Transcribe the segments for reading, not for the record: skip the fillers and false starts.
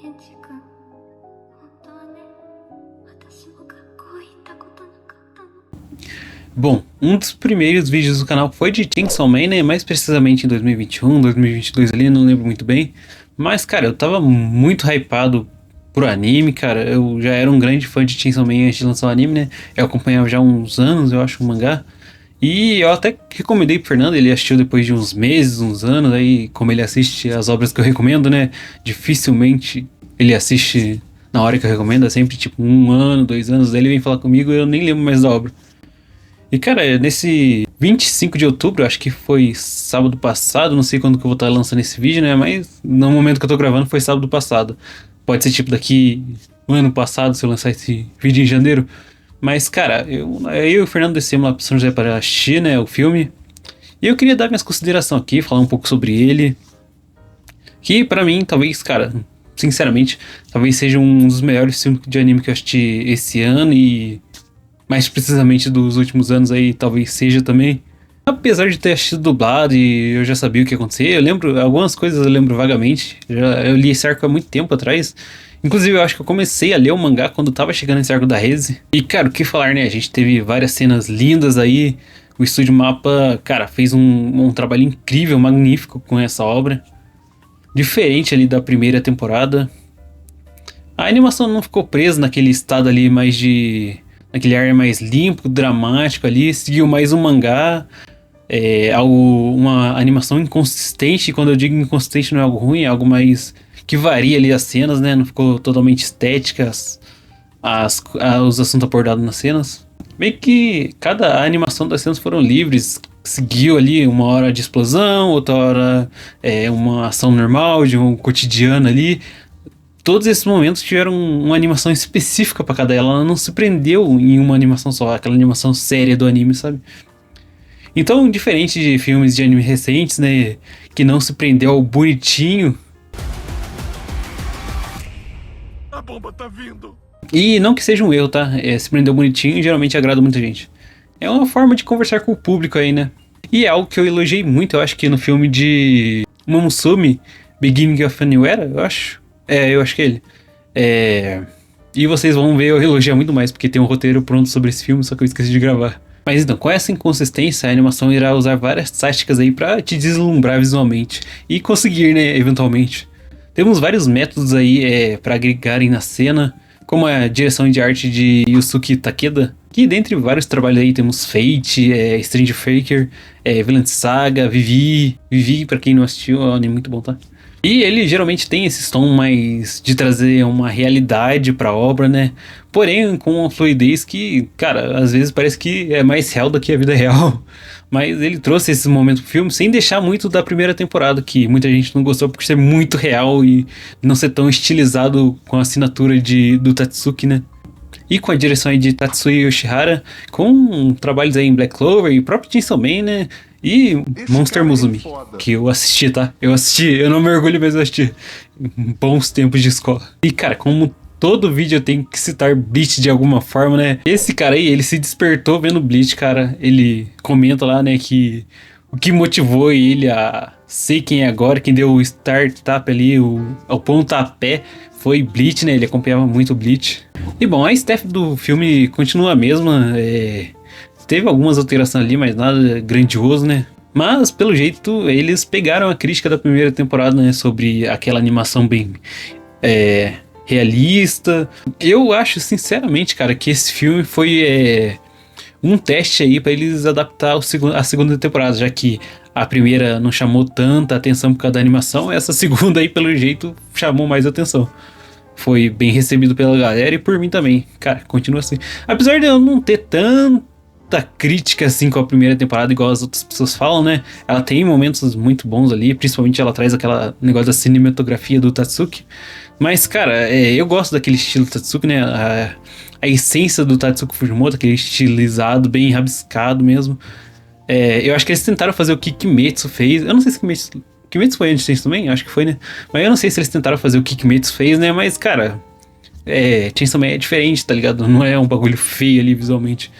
ケンジ君、本当はね、私も学校行ったことなかったの。Bom, um dos primeiros vídeos do canal foi de Chainsaw Man, né? Mais precisamente em 2021, 2022 ali, não lembro muito bem. Mas, cara, eu tava muito hypado pro anime, cara. Eu já era um grande fã de Chainsaw Man antes de lançar o anime, né? Eu acompanhava já há uns anos, eu acho, o mangá. E eu até recomendei pro Fernando, ele assistiu depois de uns meses, uns anos, aí como ele assiste as obras que eu recomendo, né? Dificilmente ele assiste na hora que eu recomendo, é sempre tipo 1 ano, 2 anos, daí ele vem falar comigo e eu nem lembro mais da obra. E cara, nesse 25 de outubro, acho que foi sábado passado, não sei quando que eu vou estar lançando esse vídeo, né? Mas no momento que eu tô gravando foi sábado passado. Pode ser tipo daqui um ano passado, se eu lançar esse vídeo em janeiro. Mas cara, eu e o Fernando descemos lá pro São José para assistir, né, o filme. E eu queria dar minhas considerações aqui, falar um pouco sobre ele. Que pra mim, talvez, cara, sinceramente, talvez seja um dos melhores filmes de anime que eu assisti esse ano e mais precisamente dos últimos anos aí, talvez seja também. Apesar de ter assistido dublado e eu já sabia o que ia acontecer, eu lembro, algumas coisas eu lembro vagamente. Eu li esse arco há muito tempo atrás. Inclusive, eu acho que eu comecei a ler o mangá quando tava chegando nesse arco da Reze. E, cara, o que falar, né? A gente teve várias cenas lindas aí. O Estúdio Mapa, cara, fez um trabalho incrível, magnífico com essa obra. Diferente ali da primeira temporada. A animação não ficou presa naquele estado ali mais de... naquele ar mais limpo, dramático ali. Seguiu mais um mangá. Uma animação inconsistente. Quando eu digo inconsistente não é algo ruim, é algo mais que varia ali as cenas, né? Não ficou totalmente estéticas os assuntos abordados nas cenas. Meio que cada animação das cenas foram livres. Seguiu ali uma hora de explosão, outra hora uma ação normal, de um cotidiano ali. Todos esses momentos tiveram uma animação específica pra cada ela não se prendeu em uma animação só, aquela animação séria do anime, sabe? Então, diferente de filmes de anime recentes, né, que não se prendeu ao bonitinho. A bomba tá vindo. E não que seja um erro, tá? Se prendeu bonitinho geralmente agrada muita gente. É uma forma de conversar com o público aí, né? E é algo que eu elogiei muito, eu acho que no filme de Momosume, Beginning of a New Era, eu acho. Eu acho que é ele. E vocês vão ver eu elogiar muito mais, porque tem um roteiro pronto sobre esse filme, só que eu esqueci de gravar. Mas então, com essa inconsistência, a animação irá usar várias táticas aí pra te deslumbrar visualmente. E conseguir, né, eventualmente. Temos vários métodos aí pra agregarem na cena, como a direção de arte de Yusuke Takeda, que dentre vários trabalhos aí temos Fate, Strange Faker, Vinland Saga, Vivi, pra quem não assistiu, é um anime muito bom, tá? E ele geralmente tem esse tom mais de trazer uma realidade pra obra, né? Porém, com uma fluidez que, cara, às vezes parece que é mais real do que a vida real. Mas ele trouxe esse momento pro filme sem deixar muito da primeira temporada, que muita gente não gostou por ser muito real e não ser tão estilizado com a assinatura do Tatsuki, né? E com a direção aí de Tatsuya Yoshihara, com trabalhos aí em Black Clover e próprio Chainsaw Man, né? E Monster Musume, que eu assisti, tá? Eu não me orgulho, mas eu assisti. Bons tempos de escola. E cara, como todo vídeo eu tenho que citar Bleach de alguma forma, né? Esse cara aí, ele se despertou vendo Bleach, cara. Ele comenta lá, né, que o que motivou ele a ser quem é agora, quem deu o startup ali, o pontapé, foi Bleach, né? Ele acompanhava muito Bleach. E bom, a staff do filme continua a mesma, teve algumas alterações ali, mas nada grandioso, né? Mas, pelo jeito, eles pegaram a crítica da primeira temporada, né? Sobre aquela animação bem realista. Eu acho, sinceramente, cara, que esse filme foi um teste aí pra eles adaptar a segunda temporada, já que a primeira não chamou tanta atenção por causa da animação, essa segunda aí, pelo jeito, chamou mais atenção. Foi bem recebido pela galera e por mim também. Cara, continua assim. Apesar de eu não ter tanta crítica assim com a primeira temporada, igual as outras pessoas falam, né? Ela tem momentos muito bons ali, principalmente ela traz aquela negócio da cinematografia do Tatsuki. Mas, cara, eu gosto daquele estilo Tatsuki, né? A essência do Tatsuki Fujimoto, aquele estilizado, bem rabiscado mesmo. Eu acho que eles tentaram fazer o que Kimetsu fez. Eu não sei se Kimetsu foi antes disso também? Acho que foi, né? Mas eu não sei se eles tentaram fazer o que Kimetsu fez, né? Mas, cara, Chainsaw Man é diferente, tá ligado? Não é um bagulho feio ali visualmente.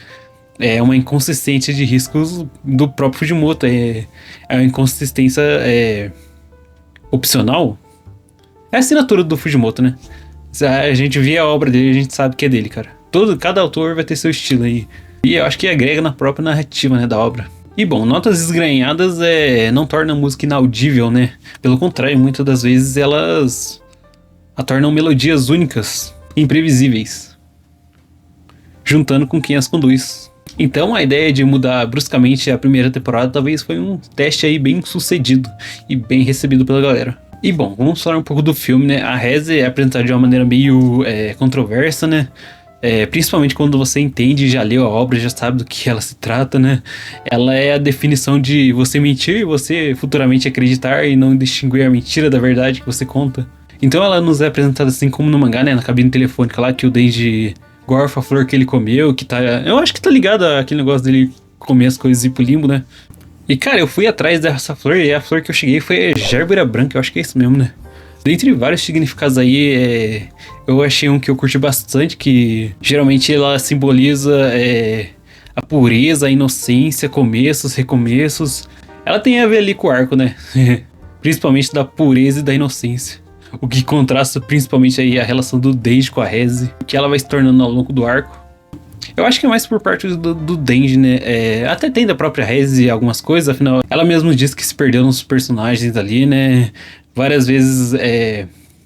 É uma inconsistência de riscos do próprio Fujimoto. É uma inconsistência opcional. É a assinatura do Fujimoto, né? A gente vê a obra dele, a gente sabe que é dele, cara. Cada autor vai ter seu estilo aí. E eu acho que agrega na própria narrativa, né, da obra. E bom, notas desgranhadas não tornam a música inaudível, né? Pelo contrário, muitas das vezes elas a tornam melodias únicas, imprevisíveis, juntando com quem as conduz. Então a ideia de mudar bruscamente a primeira temporada talvez foi um teste aí bem sucedido e bem recebido pela galera. E bom, vamos falar um pouco do filme, né? A Reze é apresentada de uma maneira meio controversa, né? Principalmente quando você entende, já leu a obra, já sabe do que ela se trata, né? Ela é a definição de você mentir e você futuramente acreditar e não distinguir a mentira da verdade que você conta. Então ela nos é apresentada assim como no mangá, né? Na cabine telefônica lá, que o Denji gorfa a flor que ele comeu, que tá... Eu acho que tá ligado àquele negócio dele comer as coisas e ir pro limbo, né? E cara, eu fui atrás dessa flor e a flor que eu cheguei foi Gerbera branca, eu acho que é isso mesmo, né? Dentre vários significados aí, eu achei um que eu curti bastante, que geralmente ela simboliza a pureza, a inocência, começos, recomeços. Ela tem a ver ali com o arco, né? Principalmente da pureza e da inocência. O que contrasta principalmente aí a relação do Denji com a Reze, o que ela vai se tornando ao longo do arco. Eu acho que é mais por parte do Denji, né? Até tem da própria Reze algumas coisas, afinal, ela mesma disse que se perdeu nos personagens ali, né? Várias vezes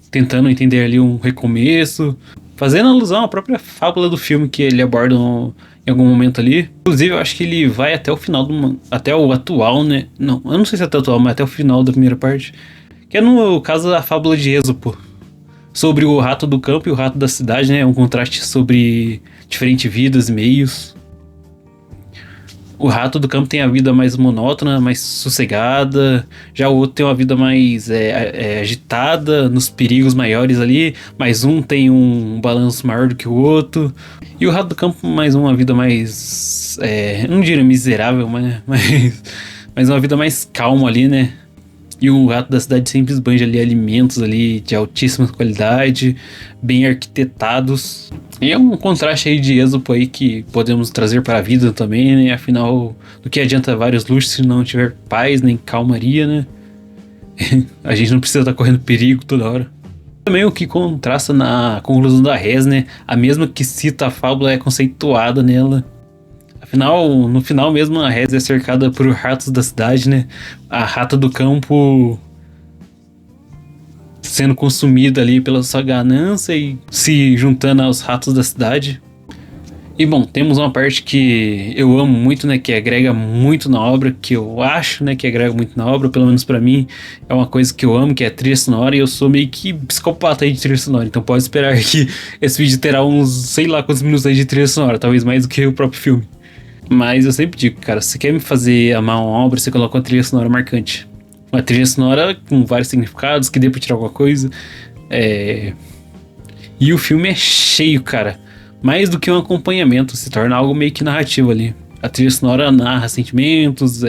tentando entender ali um recomeço, fazendo alusão à própria fábula do filme que ele aborda em algum momento ali. Inclusive, eu acho que ele vai até o final até o atual, né? Não, eu não sei se é até o atual, mas até o final da primeira parte. Que é no caso da fábula de Êxopo, sobre o rato do campo e o rato da cidade, né? Um contraste sobre diferentes vidas e meios. O rato do campo tem a vida mais monótona, mais sossegada. Já o outro tem uma vida mais agitada, nos perigos maiores ali. Mais um tem um balanço maior do que o outro. E o rato do campo, mais uma vida mais... não diria miserável, mas uma vida mais calma ali, né? E o rato da cidade sempre esbanja ali alimentos ali de altíssima qualidade, bem arquitetados. E é um contraste aí de Êxopo aí que podemos trazer para a vida também, né? Afinal, do que adianta vários luxos se não tiver paz nem calmaria, né? A gente não precisa estar correndo perigo toda hora. Também o que contrasta na conclusão da Reze, né? A mesma que cita a fábula é conceituada nela. Afinal, no final mesmo, a Reze é cercada por ratos da cidade, né? A rata do campo sendo consumida ali pela sua ganância e se juntando aos ratos da cidade. E bom, temos uma parte que eu amo muito, né? Que agrega muito na obra, que eu acho, né? Que agrega muito na obra, pelo menos pra mim. É uma coisa que eu amo, que é a trilha sonora. E eu sou meio que psicopata aí de trilha sonora. Então pode esperar que esse vídeo terá uns, sei lá quantos minutos aí de trilha sonora. Talvez mais do que o próprio filme. Mas eu sempre digo, cara, se você quer me fazer amar uma obra, você coloca uma trilha sonora marcante. Uma trilha sonora com vários significados, que dê pra tirar alguma coisa. E o filme é cheio, cara. Mais do que um acompanhamento, se torna algo meio que narrativo ali. A trilha sonora narra sentimentos,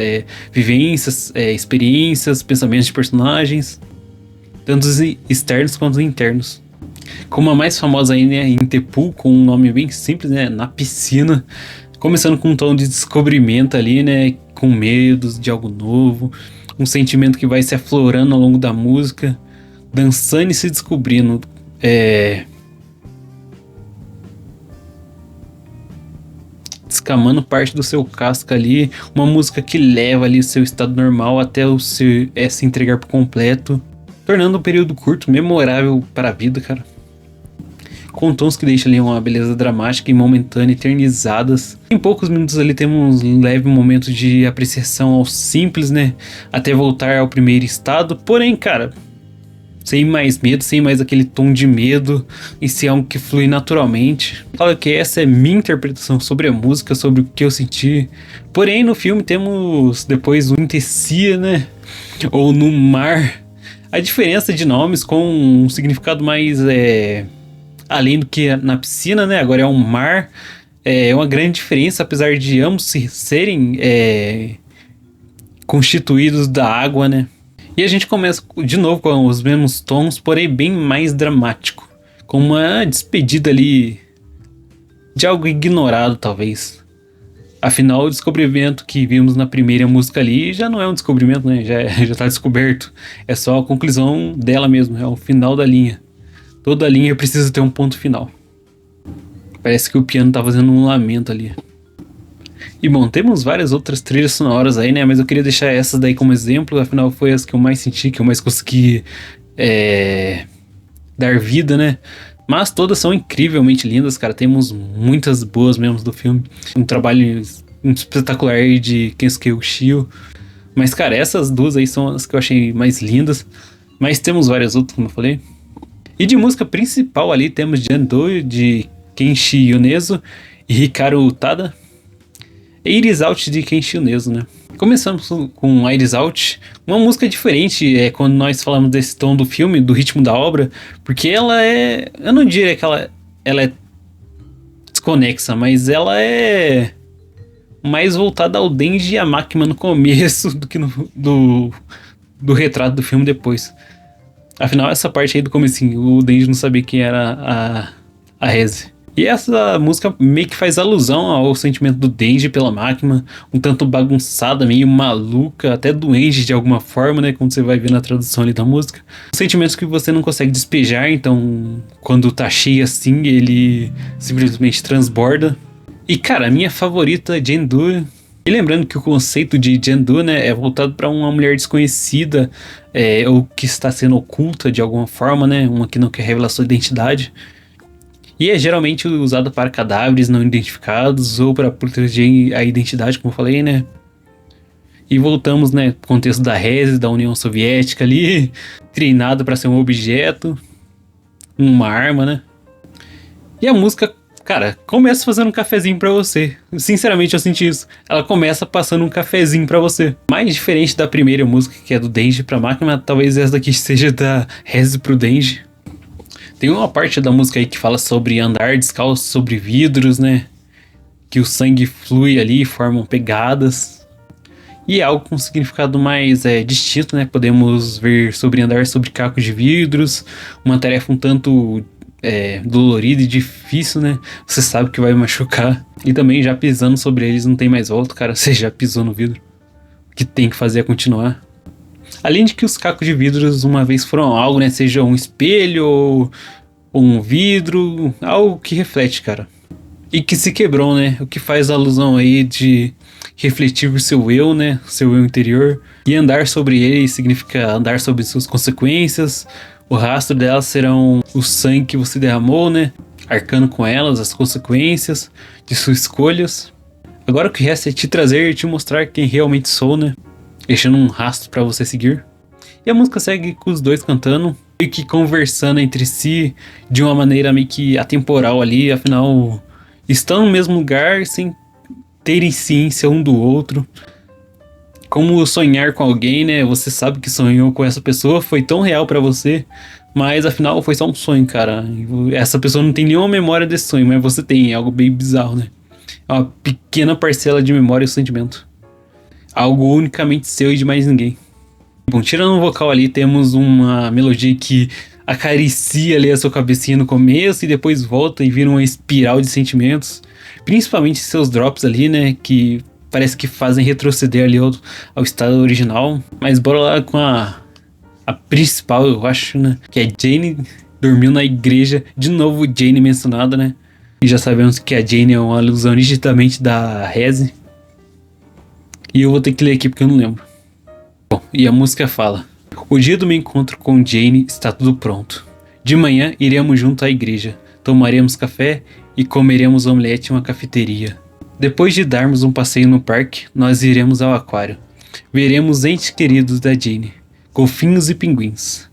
vivências, experiências, pensamentos de personagens, tanto externos quanto internos. Como a mais famosa aí, né, Interpol, com um nome bem simples, né, Na Piscina. Começando com um tom de descobrimento ali, né? Com medos de algo novo. Um sentimento que vai se aflorando ao longo da música. Dançando e se descobrindo. Descamando parte do seu casco ali. Uma música que leva ali o seu estado normal até o seu, se entregar por completo. Tornando um período curto, memorável para a vida, cara. Com tons que deixam ali uma beleza dramática e momentânea, eternizadas. Em poucos minutos ali temos um leve momento de apreciação ao simples, né? Até voltar ao primeiro estado. Porém, cara, sem mais medo, sem mais aquele tom de medo. E ser algo que flui naturalmente. Fala que essa é minha interpretação sobre a música, sobre o que eu senti. Porém, no filme temos depois o Intecia, né? Ou no mar. A diferença de nomes com um significado mais... além do que na piscina, né? Agora é um mar. É uma grande diferença, apesar de ambos serem constituídos da água, né? E a gente começa de novo com os mesmos tons, porém bem mais dramático. Com uma despedida ali de algo ignorado, talvez. Afinal, o descobrimento que vimos na primeira música ali já não é um descobrimento, né? Já tá descoberto. É só a conclusão dela mesmo, é o final da linha. Toda linha precisa ter um ponto final. Parece que o piano tá fazendo um lamento ali. E bom, temos várias outras trilhas sonoras aí, né? Mas eu queria deixar essas daí como exemplo, afinal foi as que eu mais senti, que eu mais consegui dar vida, né? Mas todas são incrivelmente lindas, cara. Temos muitas boas mesmo do filme. Um trabalho espetacular aí de Kensuke Ushio. Mas, cara, essas duas aí são as que eu achei mais lindas. Mas temos várias outras, como eu falei. E de música principal ali temos Jando, de Kenshi Yonezu e Hikaru Utada. E Iris Out, de Kenshi Yonezu, né? Começamos com Iris Out, uma música diferente quando nós falamos desse tom do filme, do ritmo da obra, porque ela é... Eu não diria que ela é desconexa, mas ela é mais voltada ao Denji e a Makima no começo do que do retrato do filme depois. Afinal, essa parte aí do comecinho, o Denji não sabia quem era a Reze. E essa música meio que faz alusão ao sentimento do Denji pela Makima, um tanto bagunçada, meio maluca, até doente de alguma forma, né? Como você vai ver na tradução ali da música. Sentimentos que você não consegue despejar, então quando tá cheio assim, ele simplesmente transborda. E cara, a minha favorita é Jendo. E lembrando que o conceito de Jendo, né, é voltado para uma mulher desconhecida, ou que está sendo oculta de alguma forma, né? Uma que não quer revelar sua identidade. E é geralmente usado para cadáveres não identificados ou para proteger a identidade, como eu falei, né? E voltamos, né, pro contexto da Reze, da União Soviética ali, treinado para ser um objeto, uma arma, né? E a música, cara, começa fazendo um cafezinho para você. Sinceramente, eu senti isso. Ela começa passando um cafezinho para você. Mais diferente da primeira música, que é do Denji pra Makima, talvez essa daqui seja da Reze pro Denji. Tem uma parte da música aí que fala sobre andar descalço sobre vidros, né? Que o sangue flui ali, formam pegadas. E é algo com significado mais distinto, né? Podemos ver sobre andar sobre cacos de vidros. Uma tarefa um tanto dolorida e difícil, né? Você sabe que vai machucar. E também já pisando sobre eles não tem mais volta, cara. Você já pisou no vidro. O que tem que fazer é continuar. Além de que os cacos de vidros uma vez foram algo, né? Seja um espelho ou um vidro, algo que reflete, cara. E que se quebrou, né? O que faz alusão aí de refletir o seu eu, né? O seu eu interior. E andar sobre ele significa andar sobre suas consequências. O rastro delas serão o sangue que você derramou, né? Arcando com elas as consequências de suas escolhas. Agora o que resta é te trazer e te mostrar quem realmente sou, né? Deixando um rastro pra você seguir. E a música segue com os dois cantando, meio que conversando entre si de uma maneira meio que atemporal ali, afinal estão no mesmo lugar sem terem ciência um do outro. Como sonhar com alguém, né? Você sabe que sonhou com essa pessoa, foi tão real pra você, mas afinal foi só um sonho, cara. Essa pessoa não tem nenhuma memória desse sonho, mas você tem, é algo bem bizarro, né? É uma pequena parcela de memória e sentimento. Algo unicamente seu e de mais ninguém. Bom, tirando o vocal ali, temos uma melodia que acaricia ali a sua cabecinha no começo e depois volta e vira uma espiral de sentimentos. Principalmente seus drops ali, né, que parece que fazem retroceder ali ao estado original. Mas bora lá com a principal, eu acho, né, que é Jane dormiu na igreja. De novo Jane mencionada, né. E já sabemos que a Jane é uma alusão nitidamente da Reze. E eu vou ter que ler aqui porque eu não lembro. Bom, e a música fala: o dia do meu encontro com Jane está tudo pronto. De manhã iremos junto à igreja, tomaremos café e comeremos omelete em uma cafeteria. Depois de darmos um passeio no parque, nós iremos ao aquário. Veremos entes queridos da Jane, golfinhos e pinguins.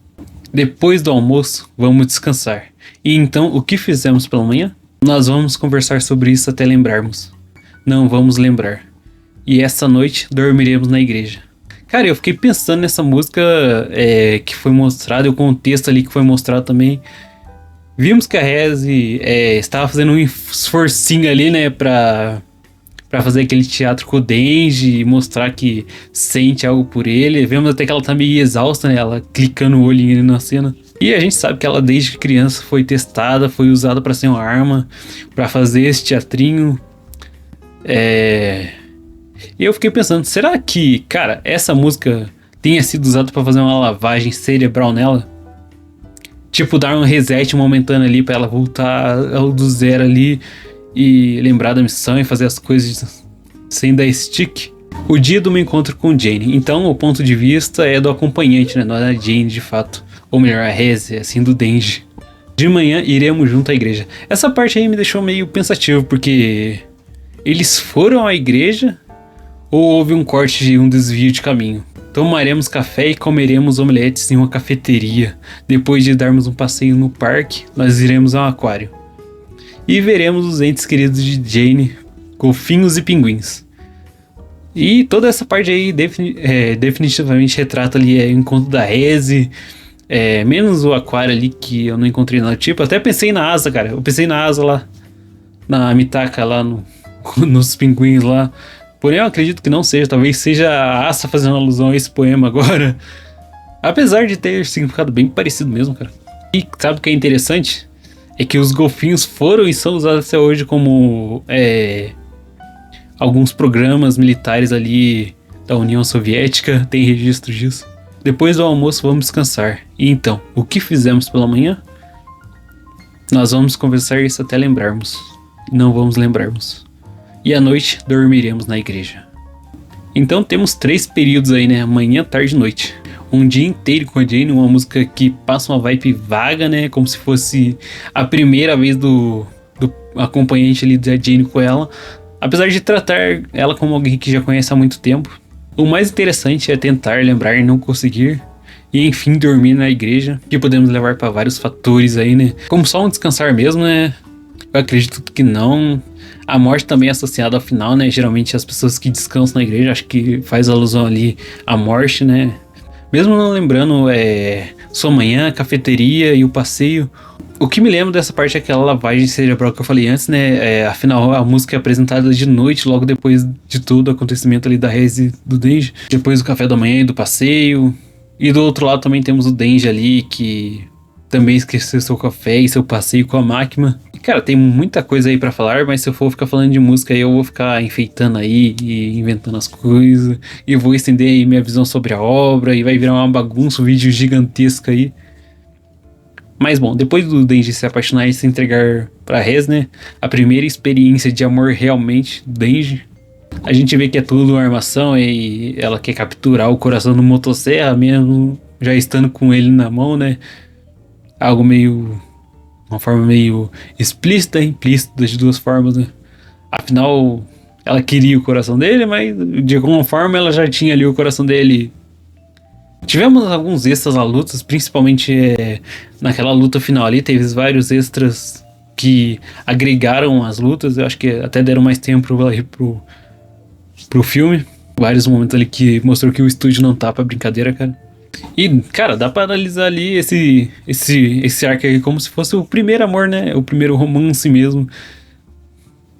Depois do almoço, vamos descansar. E então, o que fizemos pela manhã? Nós vamos conversar sobre isso até lembrarmos. Não vamos lembrar. E essa noite dormiremos na igreja. Cara, eu fiquei pensando nessa música que foi mostrada, o contexto ali que foi mostrado também. Vimos que a Reze estava fazendo um esforcinho ali, né, pra fazer aquele teatro com o Denji e mostrar que sente algo por ele. Vemos até que ela tá meio exausta, né, ela clicando o olho ali na cena. E a gente sabe que ela desde criança foi testada, foi usada pra ser uma arma, pra fazer esse teatrinho. E eu fiquei pensando, será que, cara, essa música tenha sido usada pra fazer uma lavagem cerebral nela? Tipo, dar um reset momentâneo ali pra ela voltar ao do zero ali e lembrar da missão e fazer as coisas sem dar stick. O dia do meu encontro com Jane. Então, o ponto de vista é do acompanhante, né? Não é da Jane, de fato. Ou melhor, a Reze, assim, do Denji. De manhã, iremos junto à igreja. Essa parte aí me deixou meio pensativo, porque eles foram à igreja ou houve um corte e um desvio de caminho? Tomaremos café e comeremos omeletes em uma cafeteria. Depois de darmos um passeio no parque, nós iremos ao aquário. E veremos os entes queridos de Jane, golfinhos e pinguins. E toda essa parte aí definitivamente retrata ali o encontro da Reze, menos o aquário ali que eu não encontrei nada tipo. Até pensei na asa, cara. Eu pensei na asa lá, na Mitaka lá nos pinguins lá. Porém eu acredito que não seja. Talvez seja a Asa fazendo alusão a esse poema agora. Apesar de ter significado bem parecido mesmo, cara. E sabe o que é interessante? É que os golfinhos foram e são usados até hoje como alguns programas militares ali da União Soviética. Tem registro disso. Depois do almoço vamos descansar. E então, o que fizemos pela manhã? Nós vamos conversar isso até lembrarmos. Não vamos lembrarmos. E à noite dormiremos na igreja. Então temos 3 períodos aí, né? Manhã, tarde e noite. Um dia inteiro com a Jane, uma música que passa uma vibe vaga, né? Como se fosse a primeira vez do acompanhante ali da Jane com ela. Apesar de tratar ela como alguém que já conhece há muito tempo. O mais interessante é tentar lembrar e não conseguir. E enfim, dormir na igreja. Que podemos levar para vários fatores aí, né? Como só um descansar mesmo, né? Eu acredito que não. A morte também é associada ao final, né? Geralmente as pessoas que descansam na igreja, acho que faz alusão ali à morte, né? Mesmo não lembrando sua manhã, a cafeteria e o passeio. O que me lembra dessa parte é aquela lavagem cerebral que eu falei antes, né? Afinal, a música é apresentada de noite, logo depois de todo o acontecimento ali da Reze e do Denji. Depois do café da manhã e do passeio. E do outro lado também temos o Denji ali, que também esqueceu seu café e seu passeio com a máquina. E, cara, tem muita coisa aí pra falar, mas se eu for ficar falando de música aí, eu vou ficar enfeitando aí e inventando as coisas. E vou estender aí minha visão sobre a obra e vai virar uma bagunça, um vídeo gigantesco aí. Mas bom, depois do Denji se apaixonar e se entregar pra Reze, né? A primeira experiência de amor realmente do Denji. A gente vê que é tudo uma armação e ela quer capturar o coração do motosserra mesmo, já estando com ele na mão, né? Algo meio... uma forma meio explícita e implícita de duas formas, né? Afinal, ela queria o coração dele, mas de alguma forma ela já tinha ali o coração dele. Tivemos alguns extras na luta, principalmente naquela luta final ali, teve vários extras que agregaram as lutas. Eu acho que até deram mais tempo pro filme. Vários momentos ali que mostrou que o estúdio não tá pra brincadeira, cara. E, cara, dá pra analisar ali esse arco aí como se fosse o primeiro amor, né? O primeiro romance mesmo.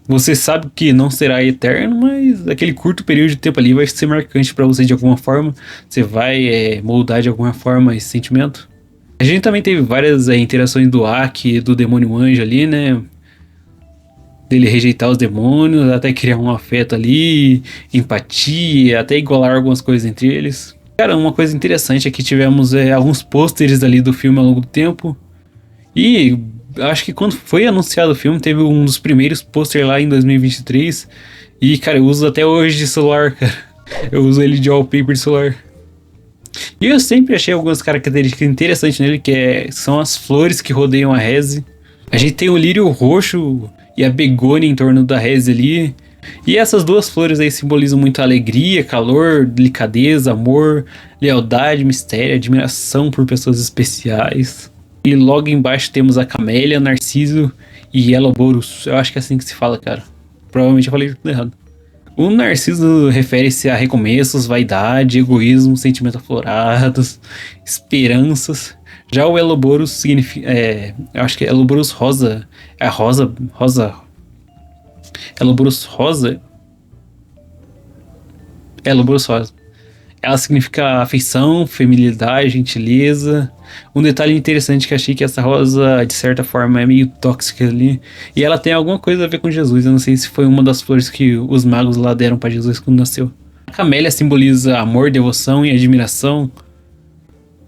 Você sabe que não será eterno, mas aquele curto período de tempo ali vai ser marcante pra você de alguma forma. Você vai moldar de alguma forma esse sentimento. A gente também teve várias interações do Aki e do demônio anjo ali, né? Dele rejeitar os demônios, até criar um afeto ali, empatia, até igualar algumas coisas entre eles. Cara, uma coisa interessante é que tivemos alguns pôsteres ali do filme ao longo do tempo. E acho que quando foi anunciado o filme, teve um dos primeiros pôsteres lá em 2023. E, cara, eu uso até hoje de celular, cara. Eu uso ele de wallpaper de celular. E eu sempre achei algumas características interessantes nele, que são as flores que rodeiam a Reze. A gente tem o lírio roxo e a begônia em torno da Reze ali. E essas duas flores aí simbolizam muito alegria, calor, delicadeza, amor, lealdade, mistério, admiração por pessoas especiais. E logo embaixo temos a Camélia, Narciso e Ouroboros. Eu acho que é assim que se fala, cara. Provavelmente eu falei tudo errado. O Narciso refere-se a recomeços, vaidade, egoísmo, sentimentos aflorados, esperanças. Já o Ouroboros significa... eu acho que é Ouroboros rosa. É rosa... Ouroboros rosa... Ouroboros rosa. Ela significa afeição, feminilidade, gentileza. Um detalhe interessante que achei que essa rosa, de certa forma, é meio tóxica ali. E ela tem alguma coisa a ver com Jesus. Eu não sei se foi uma das flores que os magos lá deram pra Jesus quando nasceu. A camélia simboliza amor, devoção e admiração.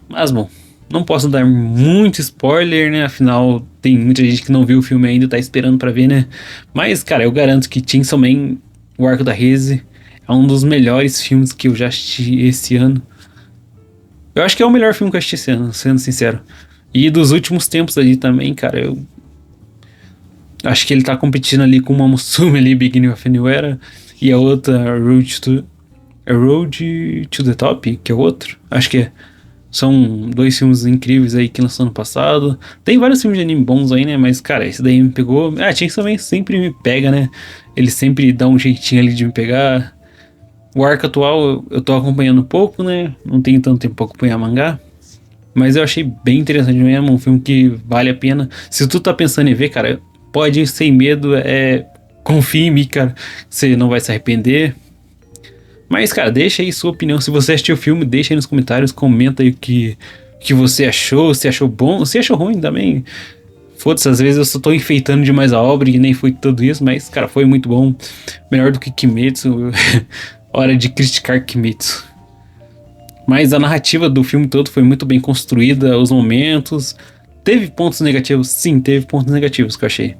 Mas, bom, não posso dar muito spoiler, né? Afinal, tem muita gente que não viu o filme ainda, tá esperando pra ver, né? Mas, cara, eu garanto que Chainsaw Man, o Arco da Reze, é um dos melhores filmes que eu já assisti esse ano. Eu acho que é o melhor filme que eu assisti esse ano, sendo sincero. E dos últimos tempos ali também, cara, eu acho que ele tá competindo ali com uma Musume ali, Beginning of a New Era, e a outra, Road to the Top, que é o outro. Acho que é. São dois filmes incríveis aí que lançou no passado. Tem vários filmes de anime bons aí, né? Mas, cara, esse daí me pegou. Chainsaw Man sempre me pega, né? Ele sempre dá um jeitinho ali de me pegar. O arco atual eu tô acompanhando um pouco, né? Não tenho tanto tempo pra acompanhar mangá. Mas eu achei bem interessante mesmo. Um filme que vale a pena. Se tu tá pensando em ver, cara, pode ir sem medo. Confia em mim, cara. Você não vai se arrepender. Mas, cara, deixa aí sua opinião. Se você assistiu o filme, deixa aí nos comentários. Comenta aí o que você achou. Se achou bom, se achou ruim também. Foda-se, às vezes eu só tô enfeitando demais a obra e nem foi tudo isso. Mas, cara, foi muito bom. Melhor do que Kimetsu. Hora de criticar Kimetsu. Mas a narrativa do filme todo foi muito bem construída. Os momentos. Teve pontos negativos? Sim, teve pontos negativos que eu achei.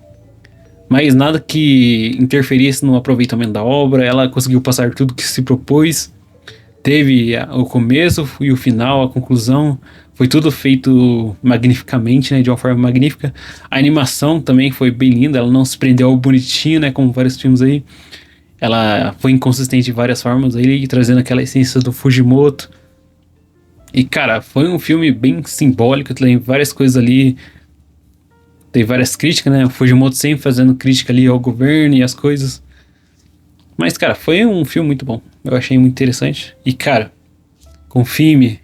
Mas nada que interferisse no aproveitamento da obra. Ela conseguiu passar tudo que se propôs. Teve o começo e o final, a conclusão. Foi tudo feito magnificamente, né? De uma forma magnífica. A animação também foi bem linda. Ela não se prendeu ao bonitinho, né? Como vários filmes aí. Ela foi inconsistente de várias formas aí, trazendo aquela essência do Fujimoto. E, cara, foi um filme bem simbólico. Tem várias coisas ali. Tem várias críticas, né? O Fujimoto sempre fazendo crítica ali ao governo e as coisas. Mas, cara, foi um filme muito bom. Eu achei muito interessante. E, cara, confie em mim.